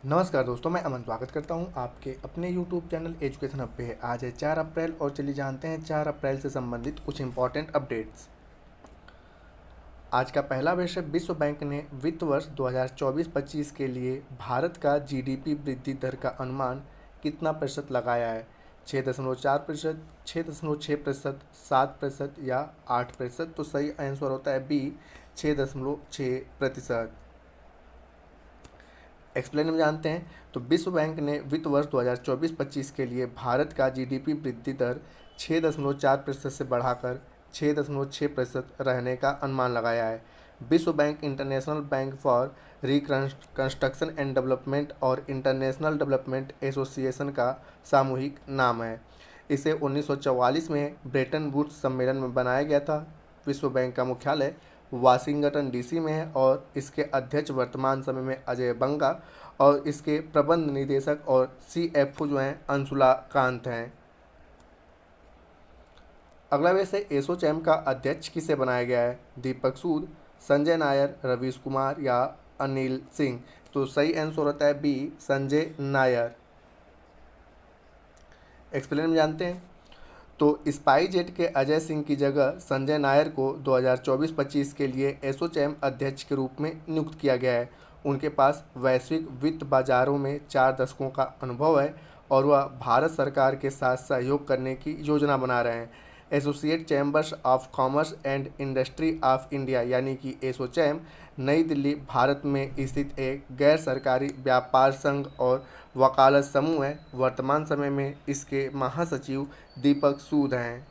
नमस्कार दोस्तों, मैं अमन स्वागत करता हूं आपके अपने YouTube चैनल एजुकेशन हब पे। आज है 4 अप्रैल और चलिए जानते हैं 4 अप्रैल से संबंधित कुछ इंपॉर्टेंट अपडेट्स। आज का पहला विषय, विश्व बैंक ने वित्त वर्ष 2024-25 के लिए भारत का जीडीपी वृद्धि दर का अनुमान कितना प्रतिशत लगाया है? 6.4%, 6.6%, 7% या 8%। तो सही आंसर होता है बी, 6.6%। एक्सप्लेन में जानते हैं तो विश्व बैंक ने वित्त वर्ष 2024-25 के लिए भारत का जीडीपी वृद्धि दर 6.4% से बढ़ाकर 6.6% रहने का अनुमान लगाया है। विश्व bank international bank for reconstruction and development और इंटरनेशनल डेवलपमेंट एसोसिएशन का सामूहिक नाम है। इसे 1944 में ब्रेटन वुड्स सम्मेलन में बनाया गया था। विश्व बैंक का मुख्यालय वाशिंगटन डीसी में है और इसके अध्यक्ष वर्तमान समय में अजय बंगा और इसके प्रबंध निदेशक और सीएफओ जो हैं अंशुला कांत हैं। अगला विषय, एसोचैम का अध्यक्ष किसे बनाया गया है? दीपक सूद, संजय नायर, रवीश कुमार या अनिल सिंह। तो सही आंसर होता है बी, संजय नायर। एक्सप्लेन में जानते हैं तो स्पाइसजेट के अजय सिंह की जगह संजय नायर को 2024-25 के लिए एसोचैम अध्यक्ष के रूप में नियुक्त किया गया है। उनके पास वैश्विक वित्त बाजारों में 4 दशकों का अनुभव है और वह भारत सरकार के साथ सहयोग करने की योजना बना रहे हैं। Associate chambers of commerce and industry of India यानी कि एसोचैम नई दिल्ली, भारत में स्थित एक गैर सरकारी व्यापार संघ और वकालत समूह है। वर्तमान समय में इसके महासचिव दीपक सूद हैं।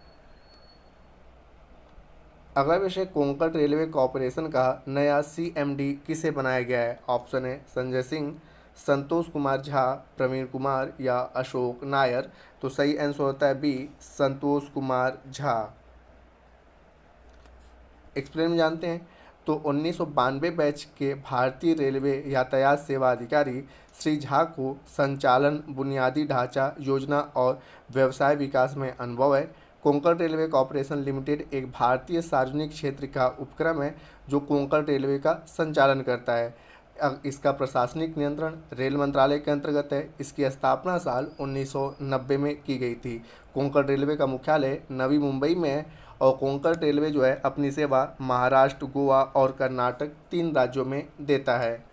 अगला विषय, कोंकण रेलवे कॉरपोरेशन का नया सीएमडी किसे बनाया गया है? ऑप्शन है संजय सिंह, संतोष कुमार झा, प्रवीण कुमार या अशोक नायर। तो सही आंसर होता है बी, संतोष कुमार झा। एक्सप्लेन में जानते हैं तो 1992 बैच के भारतीय रेलवे यातायात सेवा अधिकारी श्री झा को संचालन, बुनियादी ढांचा, योजना और व्यवसाय विकास में अनुभव है। कोंकण रेलवे कॉरपोरेशन लिमिटेड एक भारतीय सार्वजनिक क्षेत्र का उपक्रम है जो कोंकण रेलवे का संचालन करता है। इसका प्रशासनिक नियंत्रण रेल मंत्रालय के अंतर्गत है। इसकी स्थापना साल 1990 में की गई थी। कोंकण रेलवे का मुख्यालय नवी मुंबई में है और कोंकण रेलवे जो है अपनी सेवा महाराष्ट्र, गोवा और कर्नाटक 3 राज्यों में देता है।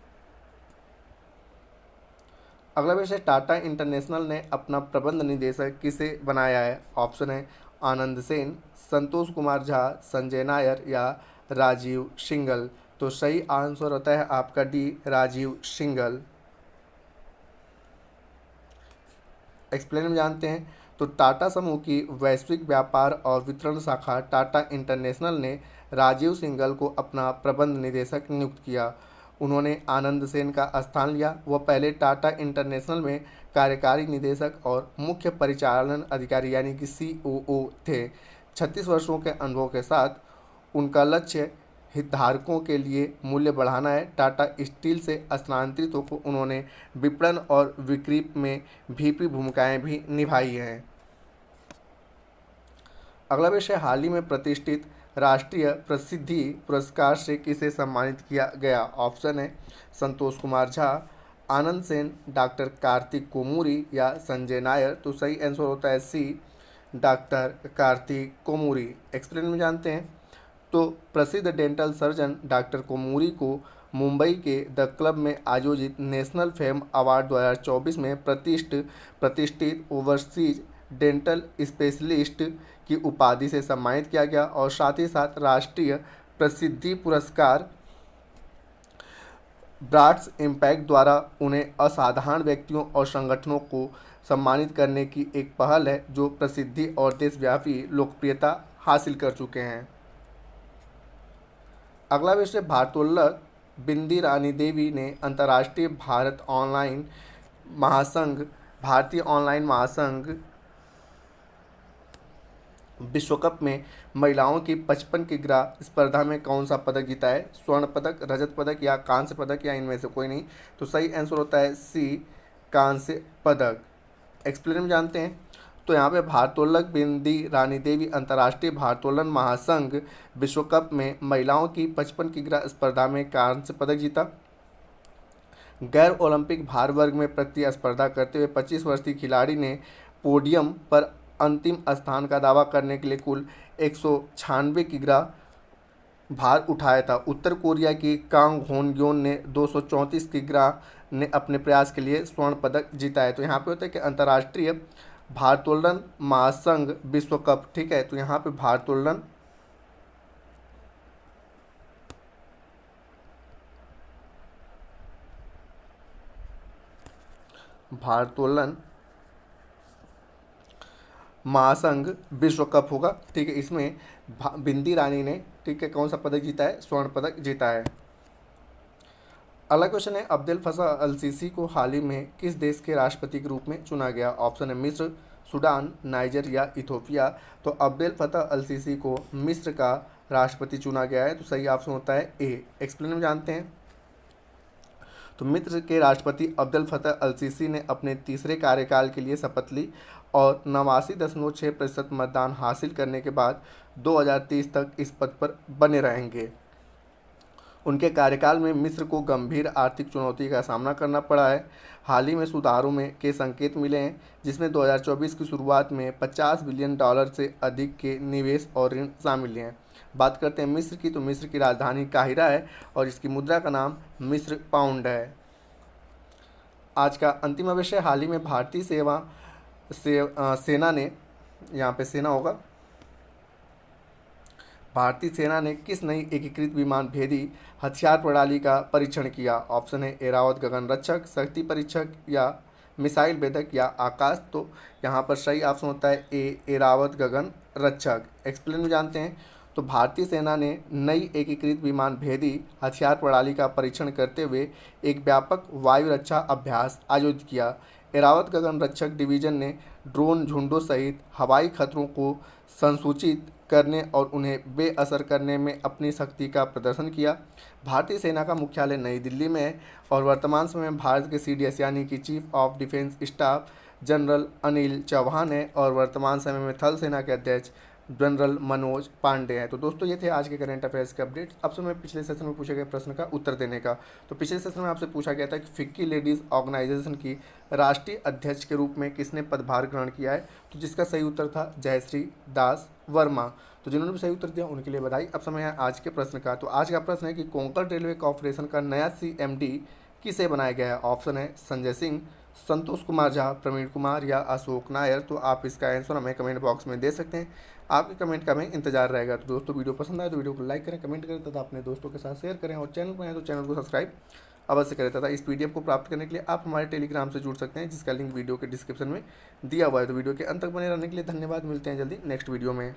अगला विषय, टाटा इंटरनेशनल ने अपना प्रबंध निदेशक किसे बनाया है? ऑप्शन है आनंद सेन, संतोष कुमार झा, संजय नायर या राजीव सिंघल। तो सही आंसर होता है आपका डी, राजीव सिंघल। एक्सप्लेन में जानते हैं तो टाटा समूह की वैश्विक व्यापार और वितरण शाखा टाटा इंटरनेशनल ने राजीव सिंघल को अपना प्रबंध निदेशक नियुक्त किया। उन्होंने आनंद सेन का स्थान लिया। वह पहले टाटा इंटरनेशनल में कार्यकारी निदेशक और मुख्य परिचालन अधिकारी यानी कि सीओओ थे। 36 वर्षों के अनुभव के साथ उनका लक्ष्य हितधारकों के लिए मूल्य बढ़ाना है। टाटा स्टील से स्थानांतरित होकर उन्होंने विपणन और बिक्री में भीपी भूमिकाएं भी निभाई हैं। अगला विषय, हाल ही में प्रतिष्ठित राष्ट्रीय प्रसिद्धि पुरस्कार से किसे सम्मानित किया गया? ऑप्शन है संतोष कुमार झा, आनंद सेन, डॉक्टर कार्तिक कोमूरी या संजय नायर। तो सही आंसर होता है सी, डॉक्टर कार्तिक कोमूरी। एक्सप्लेन में जानते हैं तो प्रसिद्ध डेंटल सर्जन डॉक्टर कोमूरी को मुंबई के द क्लब में आयोजित नेशनल फेम अवार्ड 2024 में प्रतिष्ठित ओवरसीज डेंटल स्पेशलिस्ट की उपाधि से सम्मानित किया गया और साथ ही साथ राष्ट्रीय प्रसिद्धि पुरस्कार ब्राड्स इम्पैक्ट द्वारा उन्हें असाधारण व्यक्तियों और संगठनों को सम्मानित करने की एक पहल है जो प्रसिद्धि और देशव्यापी लोकप्रियता हासिल कर चुके हैं। अगला विषय, भारतोल्लक बिंदी रानी देवी ने अंतर्राष्ट्रीय भारतीय ऑनलाइन महासंघ विश्व कप में महिलाओं की 55 किग्रा स्पर्धा में कौन सा पदक जीता है? स्वर्ण पदक, रजत पदक या कांस्य पदक या इनमें से कोई नहीं। तो सही आंसर होता है सी, कांस्य पदक। एक्सप्लेन में जानते हैं तो यहाँ पे भारोत्तोलक बिंदी रानी देवी अंतर्राष्ट्रीय भारोत्तोलन महासंघ विश्व कप में महिलाओं की 55 किग्रा स्पर्धा में कांस्य पदक जीता। गैर ओलंपिक भार वर्ग में प्रतिस्पर्धा करते हुए 25 वर्षीय खिलाड़ी ने पोडियम पर अंतिम स्थान का दावा करने के लिए कुल 196 किग्रा भार उठाया था। उत्तर कोरिया की कांग होनग्योन ने 234 किग्रा ने अपने प्रयास के लिए स्वर्ण पदक जीता है। तो यहाँ पे होता है कि अंतर्राष्ट्रीय भारोत्तोलन महासंघ विश्व कप, ठीक है। तो यहाँ पे भारोत्तोलन महासंघ विश्व कप होगा, ठीक है। इसमें बिंदी रानी ने, ठीक है, कौन सा पदक जीता है? स्वर्ण पदक जीता है। अगला क्वेश्चन है, अब्देल फतह अल सीसी को हाल ही में किस देश के राष्ट्रपति के रूप में चुना गया? ऑप्शन है मिस्र, सूडान, नाइजर या इथोपिया। तो अब्देल फतह अल सीसी को मिस्र का राष्ट्रपति चुना गया है। तो सही ऑप्शन होता है ए। एक्सप्लेन में जानते हैं। तो मिस्र के राष्ट्रपति अब्देल फतह अल सीसी ने अपने तीसरे कार्यकाल के लिए शपथ ली और 89.6% मतदान हासिल करने के बाद 2030 तक इस पद पर बने रहेंगे। उनके कार्यकाल में मिस्र को गंभीर आर्थिक चुनौती का सामना करना पड़ा है। हाल ही में सुधारों में के संकेत मिले हैं, जिसमें 2024 की शुरुआत में $50 बिलियन से अधिक के निवेश और ऋण शामिल हैं। बात करते हैं मिस्र की, तो मिस्र की राजधानी काहिरा है और इसकी मुद्रा का नाम मिस्र पाउंड है। आज का अंतिम विषय, हाल ही में भारतीय सेना ने, यहाँ पे सेना होगा, भारतीय सेना ने किस नई एकीकृत विमान भेदी हथियार प्रणाली का परीक्षण किया? ऑप्शन है एरावत गगन रक्षक, शक्ति परीक्षक या मिसाइल भेदक या आकाश। तो यहाँ पर सही ऑप्शन होता है ए, एरावत गगन रक्षक। एक्सप्लेन में जानते हैं। तो भारतीय सेना ने नई एकीकृत विमान भेदी हथियार प्रणाली का परीक्षण करते हुए एक व्यापक वायु रक्षा अभ्यास आयोजित किया। एरावत गगन रक्षक डिवीजन ने ड्रोन झुंडों सहित हवाई खतरों को संसूचित करने और उन्हें बेअसर करने में अपनी शक्ति का प्रदर्शन किया। भारतीय सेना का मुख्यालय नई दिल्ली में है और वर्तमान समय में भारत के CDS यानी कि chief of defence staff general Anil Chauhan है और वर्तमान समय में थल सेना के अध्यक्ष जनरल मनोज पांडे हैं। तो दोस्तों ये थे आज के करंट अफेयर्स के अपडेट्स। अब समय पिछले सेशन में पूछे गए प्रश्न का उत्तर देने का। तो पिछले सेशन में आपसे पूछा गया था कि फिक्की लेडीज़ ऑर्गेनाइजेशन की राष्ट्रीय अध्यक्ष के रूप में किसने पदभार ग्रहण किया है? तो जिसका सही उत्तर था जयश्री दास वर्मा। तो जिन्होंने भी सही उत्तर दिया उनके लिए बधाई। अब समय है आज के प्रश्न का। तो आज का प्रश्न है कि कोंकण रेलवे कॉर्पोरेशन का नया CMD किसे बनाया गया है? ऑप्शन है संजय सिंह, संतोष कुमार झा, प्रवीण कुमार या अशोक नायर। तो आप इसका आंसर हमें कमेंट बॉक्स में दे सकते हैं। आपके कमेंट का हमें इंतजार रहेगा। तो दोस्तों वीडियो पसंद आए तो वीडियो को लाइक करें, कमेंट करें तथा अपने दोस्तों के साथ शेयर करें और चैनल पर आए तो चैनल को सब्सक्राइब अवश्य करें तथा इस PDF को प्राप्त करने के लिए आप हमारे टेलीग्राम से जुड़ सकते हैं, जिसका लिंक वीडियो के डिस्क्रिप्शन में दिया हुआ है। तो वीडियो के अंत तक बने रहने के लिए धन्यवाद। मिलते हैं जल्दी नेक्स्ट वीडियो में।